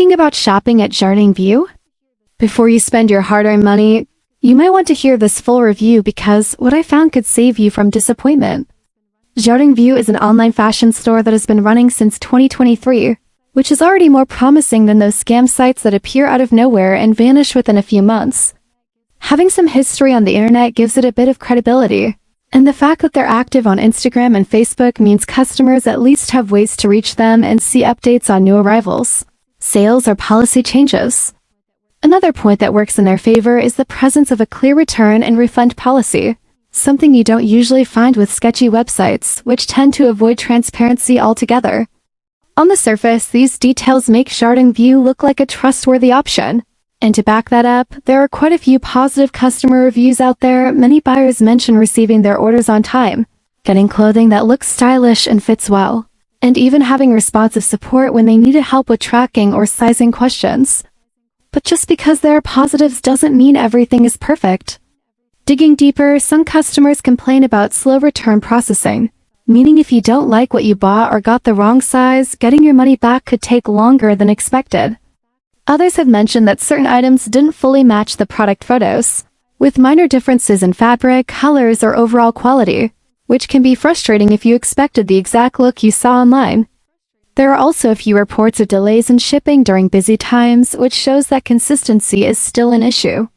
Thinking about shopping at JardinVue? Before you spend your hard-earned money, you might want to hear this full review because what I found could save you from disappointment. JardinVue is an online fashion store that has been running since 2023, which is already more promising than those scam sites that appear out of nowhere and vanish within a few months. Having some history on the internet gives it a bit of credibility, and the fact that they're active on Instagram and Facebook means customers at least have ways to reach them and see updates on new arrivals, sales, or policy changes. Another point that works in their favor is the presence of a clear return and refund policy, something you don't usually find with sketchy websites, which tend to avoid transparency altogether. On the surface, these details make JardinVue look like a trustworthy option. And to back that up, there are quite a few positive customer reviews out there. Many buyers mention receiving their orders on time, getting clothing that looks stylish and fits well, and even having responsive support when they needed help with tracking or sizing questions. But just because there are positives doesn't mean everything is perfect. Digging deeper, some customers complain about slow return processing, meaning if you don't like what you bought or got the wrong size, getting your money back could take longer than expected. Others have mentioned that certain items didn't fully match the product photos, with minor differences in fabric, colors, or overall quality, which can be frustrating if you expected the exact look you saw online. There are also a few reports of delays in shipping during busy times, which shows that consistency is still an issue.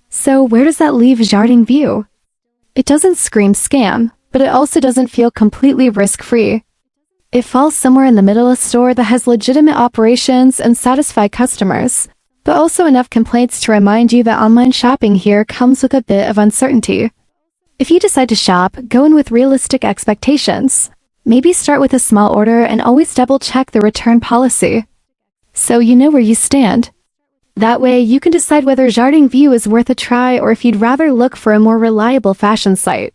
So where does that leave JardinVue? It doesn't scream scam, but it also doesn't feel completely risk-free. It falls somewhere in the middle, a store that has legitimate operations and satisfied customers, but also enough complaints to remind you that online shopping here comes with a bit of uncertainty. If you decide to shop, go in with realistic expectations. Maybe start with a small order and always double-check the return policy, so you know where you stand. That way, you can decide whether JardinVue is worth a try or if you'd rather look for a more reliable fashion site.